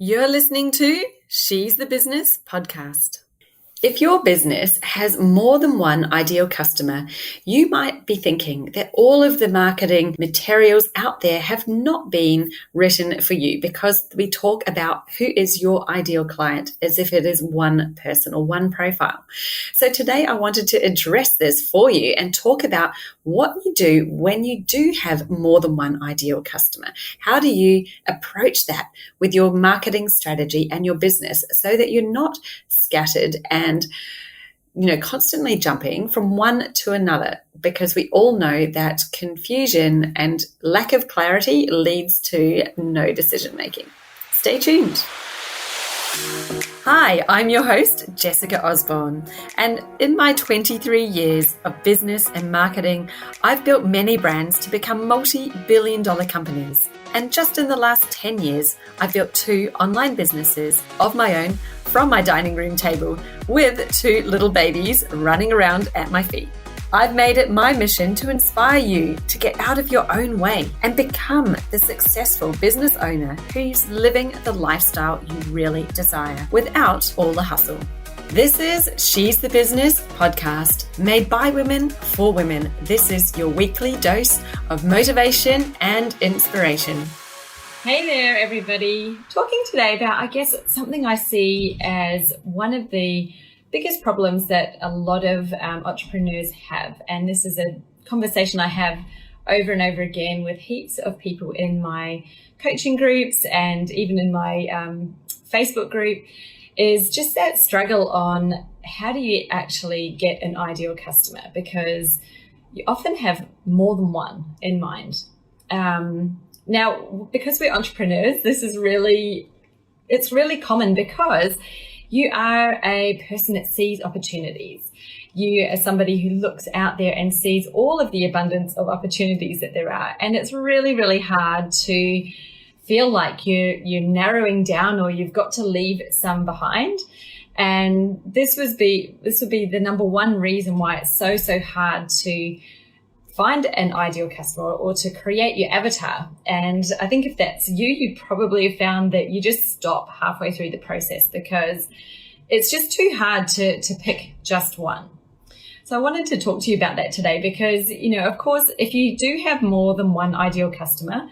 You're listening to She's the Business podcast. If your business has more than one ideal customer, you might be thinking that all of the marketing materials out there have not been written for you, because we talk about who is your ideal client as if it is one person or one profile. So today I wanted to address this for you and talk about what you do when you do have more than one ideal customer. How do you approach that with your marketing strategy and your business so that you're not scattered and constantly jumping from one to another, because we all know that confusion and lack of clarity leads to no decision making. Stay tuned. Hi, I'm your host, Jessica Osborne, and in my 23 years of business and marketing, I've built many brands to become multi-billion-dollar companies. And just in the last 10 years, I've built 2 online businesses of my own from my dining room table with 2 little babies running around at my feet. I've made it my mission to inspire you to get out of your own way and become the successful business owner who's living the lifestyle you really desire without all the hustle. This is She's the Business podcast, made by women for women. This is your weekly dose of motivation and inspiration. Hey there, everybody. Talking today about, I guess, something I see as one of the biggest problems that a lot of entrepreneurs have. And this is a conversation I have over and over again with heaps of people in my coaching groups and even in my Facebook group, is just that struggle on how do you actually get an ideal customer, because you often have more than one in mind. Now, because we're entrepreneurs, it's really common, because you are a person that sees opportunities. You are somebody who looks out there and sees all of the abundance of opportunities that there are. And it's really, really hard to feel like you're narrowing down or you've got to leave some behind. And this would be the number one reason why it's so hard to find an ideal customer or to create your avatar. And I think if that's you probably have found that you just stop halfway through the process, because it's just too hard to pick just one. So I wanted to talk to you about that today, because, of course, if you do have more than one ideal customer,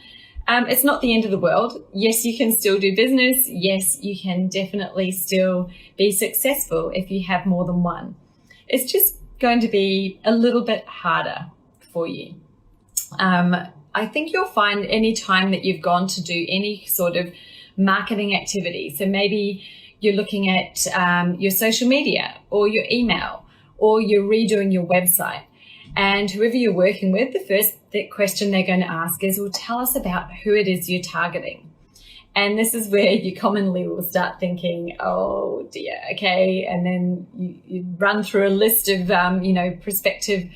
it's not the end of the world. Yes, you can still do business. Yes, you can definitely still be successful if you have more than one. It's just going to be a little bit harder for you. I think you'll find any time that you've gone to do any sort of marketing activity, so maybe you're looking at your social media or your email, or you're redoing your website, and whoever you're working with, the first question they're going to ask is, well, tell us about who it is you're targeting. And this is where you commonly will start thinking, oh dear, okay. And then you run through a list of, prospective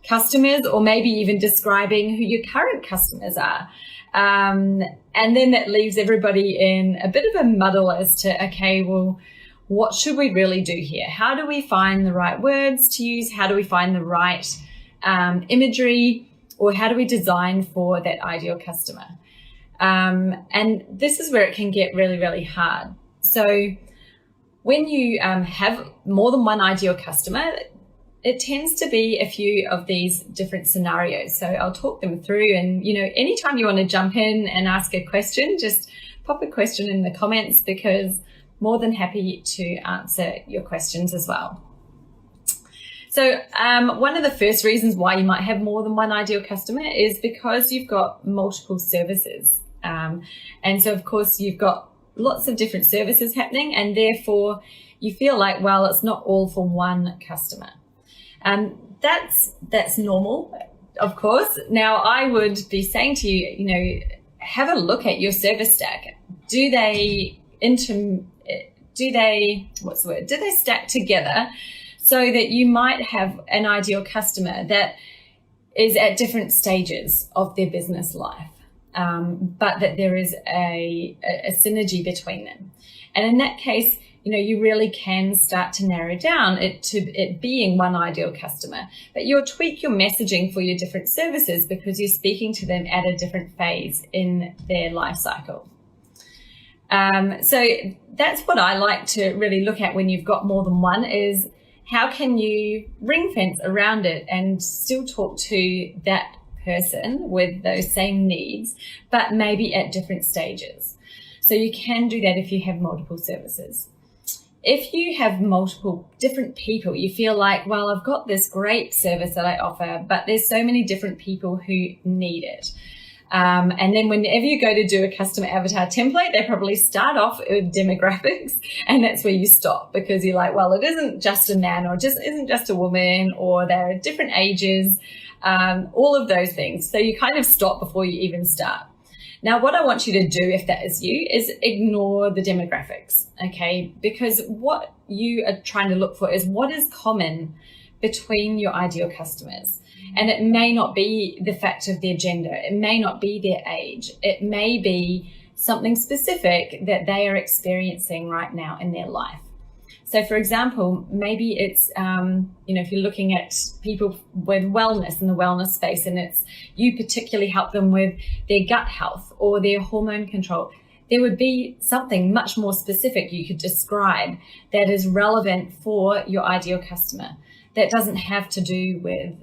customers, or maybe even describing who your current customers are. And then that leaves everybody in a bit of a muddle as to, okay, well, what should we really do here? How do we find the right words to use? How do we find the right imagery? Or how do we design for that ideal customer? And this is where it can get really, really hard. So when you have more than one ideal customer, it tends to be a few of these different scenarios. So I'll talk them through, and, anytime you want to jump in and ask a question, just pop a question in the comments, because more than happy to answer your questions as well. So one of the first reasons why you might have more than one ideal customer is because you've got multiple services. And so, of course, you've got lots of different services happening, and therefore you feel like, well, it's not all for one customer. That's normal, of course. Now, I would be saying to you, have a look at your service stack. Do they stack together so that you might have an ideal customer that is at different stages of their business life, but that there is a synergy between them. And in that case, you really can start to narrow down it to it being one ideal customer, but you'll tweak your messaging for your different services because you're speaking to them at a different phase in their life cycle. So that's what I like to really look at when you've got more than one, is how can you ring fence around it and still talk to that person with those same needs, but maybe at different stages. So you can do that if you have multiple services. If you have multiple different people, you feel like, well, I've got this great service that I offer, but there's so many different people who need it. And then whenever you go to do a customer avatar template, they probably start off with demographics, and that's where you stop, because you're like, well, it isn't just a man, or just isn't just a woman, or they're at different ages, all of those things. So you kind of stop before you even start. Now, what I want you to do, if that is you, is ignore the demographics, okay? Because what you are trying to look for is what is common between your ideal customers. And it may not be the fact of their gender. It may not be their age. It may be something specific that they are experiencing right now in their life. So, for example, maybe it's, if you're looking at people with wellness in the wellness space, and it's you particularly help them with their gut health or their hormone control, there would be something much more specific you could describe that is relevant for your ideal customer. That doesn't have to do with,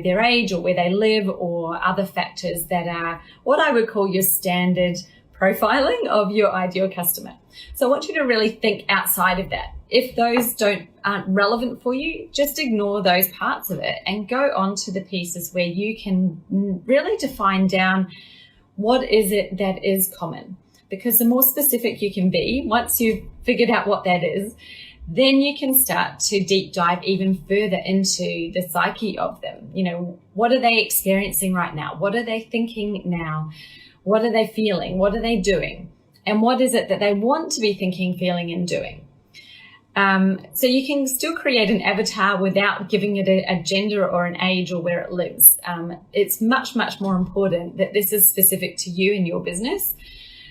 their age or where they live or other factors that are what I would call your standard profiling of your ideal customer. So I want you to really think outside of that. If those aren't relevant for you, just ignore those parts of it and go on to the pieces where you can really define down what is it that is common. Because the more specific you can be, once you've figured out what that is, then you can start to deep dive even further into the psyche of them. What are they experiencing right now? What are they thinking now? What are they feeling? What are they doing? And what is it that they want to be thinking, feeling, and doing? So you can still create an avatar without giving it a gender or an age or where it lives. It's much, much more important that this is specific to you and your business.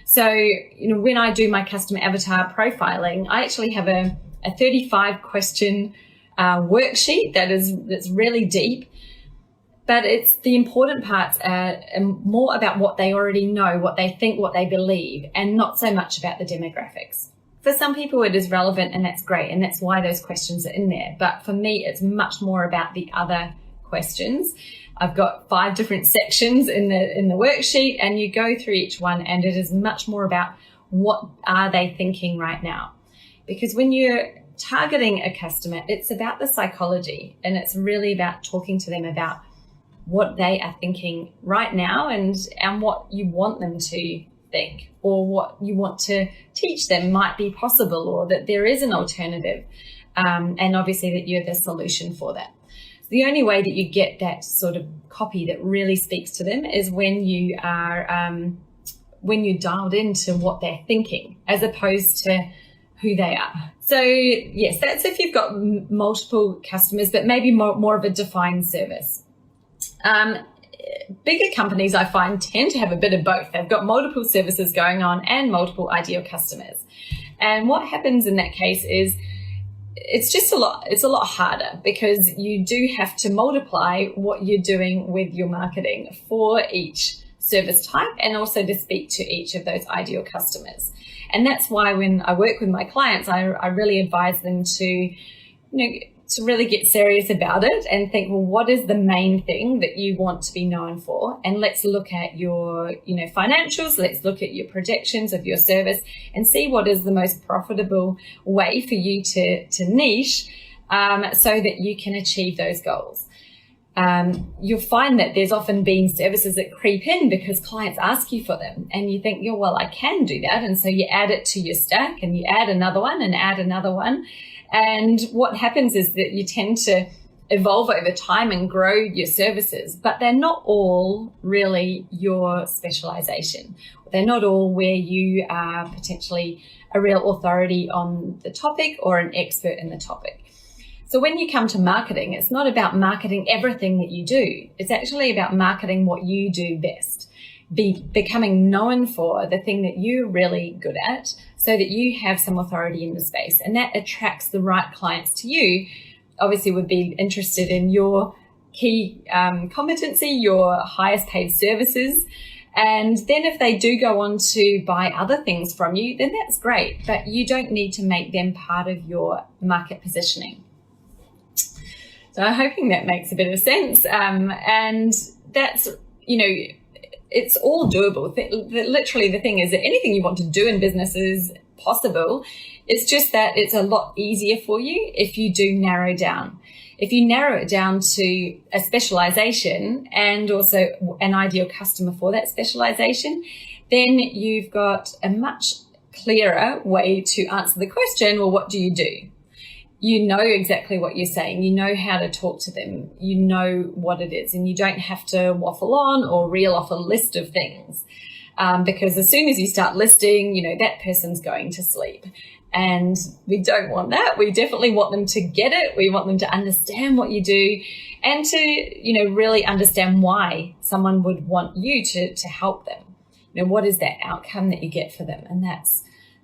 So, when I do my customer avatar profiling, I actually have a 35 question worksheet that's really deep. But it's the important parts are more about what they already know, what they think, what they believe, and not so much about the demographics. For some people, it is relevant, and that's great, and that's why those questions are in there. But for me, it's much more about the other questions. I've got 5 different sections in the worksheet, and you go through each one, and it is much more about what are they thinking right now. Because when you're targeting a customer, it's about the psychology, and it's really about talking to them about what they are thinking right now and what you want them to think, or what you want to teach them might be possible, or that there is an alternative, and obviously that you're the solution for that. So the only way that you get that sort of copy that really speaks to them is when you are when you're dialed into what they're thinking as opposed to who they are. So yes, that's if you've got multiple customers, but maybe more of a defined service. Bigger companies, I find, tend to have a bit of both. They've got multiple services going on and multiple ideal customers. And what happens in that case is it's a lot harder, because you do have to multiply what you're doing with your marketing for each service type, and also to speak to each of those ideal customers. And that's why when I work with my clients, I really advise them to really get serious about it and think, well, what is the main thing that you want to be known for? And let's look at your, financials. Let's look at your projections of your service and see what is the most profitable way for you to niche, so that you can achieve those goals. You'll find that there's often been services that creep in because clients ask you for them, and you think, well, I can do that. And so you add it to your stack, and you add another one and add another one. And what happens is that you tend to evolve over time and grow your services, but they're not all really your specialization. They're not all where you are potentially a real authority on the topic or an expert in the topic. So when you come to marketing, it's not about marketing everything that you do. It's actually about marketing what you do best, becoming known for the thing that you're really good at, so that you have some authority in the space, and that attracts the right clients to you. Obviously would be interested in your key competency, your highest paid services, And then if they do go on to buy other things from you, then that's great, but you don't need to make them part of your market positioning. So I'm hoping that makes a bit of sense. And that's, it's all doable. Literally, the thing is that anything you want to do in business is possible. It's just that it's a lot easier for you if you do narrow down. If you narrow it down to a specialization and also an ideal customer for that specialization, then you've got a much clearer way to answer the question, well, what do you do? You know exactly what you're saying. You know how to talk to them. You know what it is, and you don't have to waffle on or reel off a list of things. Because as soon as you start listing, that person's going to sleep. And we don't want that. We definitely want them to get it. We want them to understand what you do and to, really understand why someone would want you to help them. What is that outcome that you get for them? And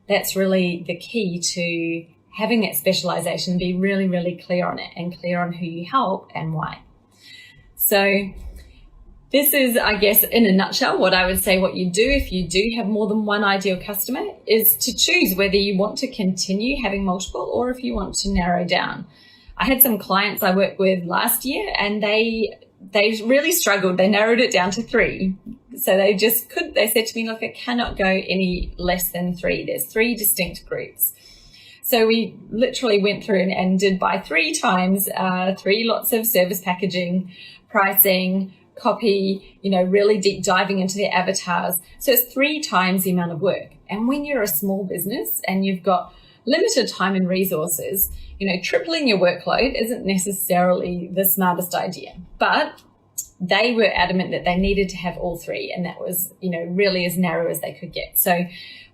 that's really the key to having that specialization, be really, really clear on it and clear on who you help and why. So this is, I guess, in a nutshell, what I would say what you do if you do have more than one ideal customer is to choose whether you want to continue having multiple or if you want to narrow down. I had some clients I worked with last year and they really struggled. They narrowed it down to 3. So they said to me, look, I cannot go any less than 3. There's 3 distinct groups. So we literally went through and did by 3 times, 3 lots of service packaging, pricing, copy, really deep diving into their avatars. So it's 3 times the amount of work. And when you're a small business and you've got limited time and resources, tripling your workload isn't necessarily the smartest idea. But they were adamant that they needed to have all 3, and that was, really as narrow as they could get. So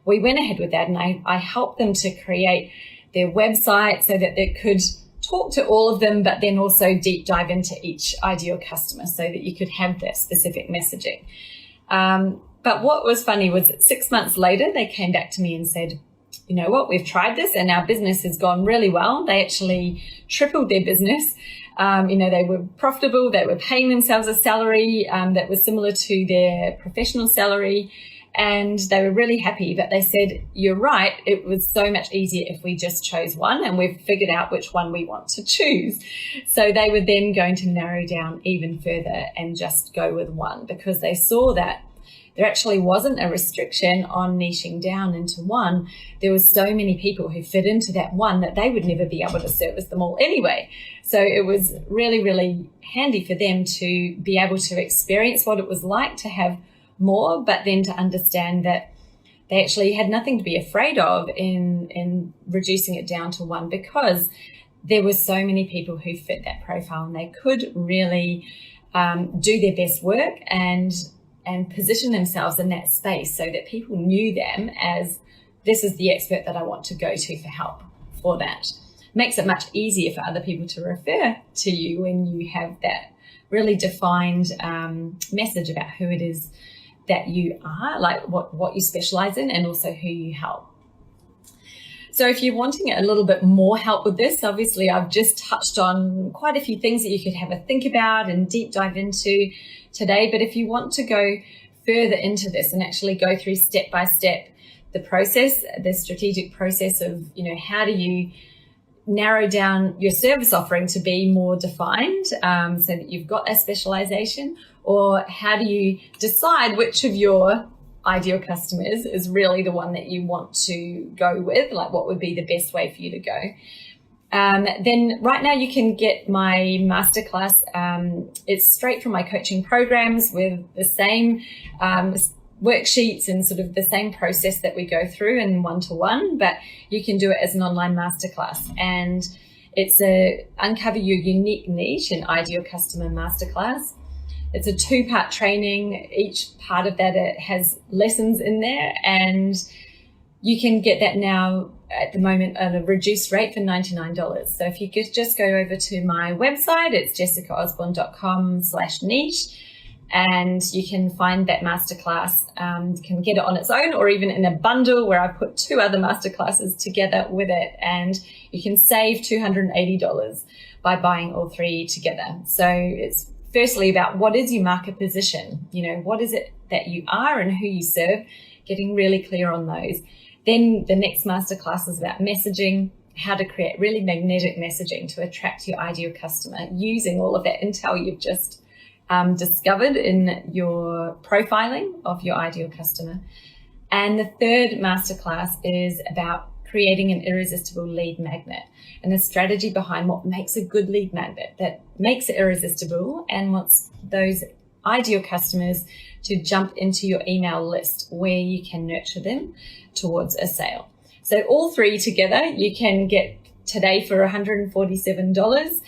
we went ahead with that, and I helped them to create their website so that they could talk to all of them, but then also deep dive into each ideal customer so that you could have that specific messaging. But what was funny was that 6 months later, they came back to me and said, you know what, we've tried this and our business has gone really well. They actually tripled their business. They were profitable. They were paying themselves a salary that was similar to their professional salary. And they were really happy, but they said, you're right, it was so much easier if we just chose one, and we've figured out which one we want to choose. So they were then going to narrow down even further and just go with one, because they saw that there actually wasn't a restriction on niching down into one. There were so many people who fit into that one that they would never be able to service them all anyway. So it was really, really handy for them to be able to experience what it was like to have more, but then to understand that they actually had nothing to be afraid of in reducing it down to one, because there were so many people who fit that profile and they could really do their best work and position themselves in that space so that people knew them as, this is the expert that I want to go to for help for that. Makes it much easier for other people to refer to you when you have that really defined message about who it is that you are, like what you specialize in, and also who you help. So if you're wanting a little bit more help with this, obviously I've just touched on quite a few things that you could have a think about and deep dive into today. But if you want to go further into this and actually go through step by step the process, the strategic process of, how do you narrow down your service offering to be more defined so that you've got a specialization, or how do you decide which of your ideal customers is really the one that you want to go with, like what would be the best way for you to go. Then right now you can get my masterclass. It's straight from my coaching programs with the same worksheets and sort of the same process that we go through in one-to-one, but you can do it as an online masterclass. And it's a Uncover Your Unique Niche and Ideal Customer Masterclass. It's a 2-part training. Each part of that, it has lessons in there, and you can get that now at the moment at a reduced rate for $99. So if you could just go over to my website, it's jessicaosborne.com/niche, and you can find that masterclass. You can get it on its own or even in a bundle where I put 2 other masterclasses together with it, and you can save $280 by buying all 3 together. So it's firstly about what is your market position? What is it that you are and who you serve? Getting really clear on those. Then the next masterclass is about messaging, how to create really magnetic messaging to attract your ideal customer using all of that intel you've just discovered in your profiling of your ideal customer. And the third masterclass is about creating an irresistible lead magnet and a strategy behind what makes a good lead magnet that makes it irresistible and wants those ideal customers to jump into your email list where you can nurture them towards a sale. So all three together you can get today for $147,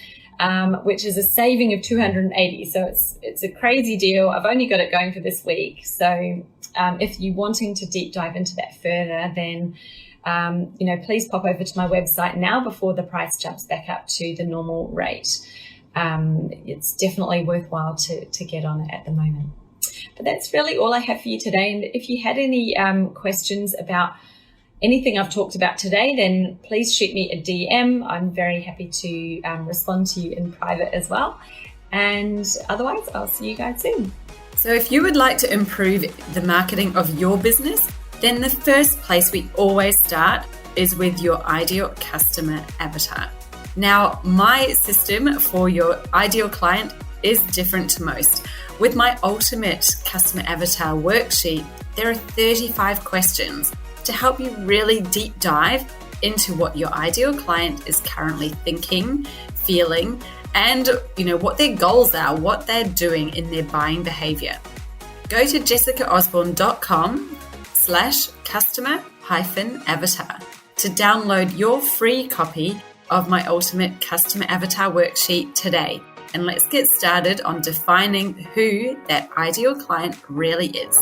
which is a saving of $280. So it's a crazy deal. I've only got it going for this week. So if you're wanting to deep dive into that further, then please pop over to my website now before the price jumps back up to the normal rate. It's definitely worthwhile to get on it at the moment. But that's really all I have for you today. And if you had any questions about anything I've talked about today, then please shoot me a DM. I'm very happy to respond to you in private as well. And otherwise, I'll see you guys soon. So if you would like to improve the marketing of your business, then the first place we always start is with your ideal customer avatar. Now, my system for your ideal client is different to most. With my ultimate customer avatar worksheet, there are 35 questions to help you really deep dive into what your ideal client is currently thinking, feeling, and what their goals are, what they're doing in their buying behavior. Go to jessicaosborne.com/customer-avatar to download your free copy of my ultimate customer avatar worksheet today. And let's get started on defining who that ideal client really is.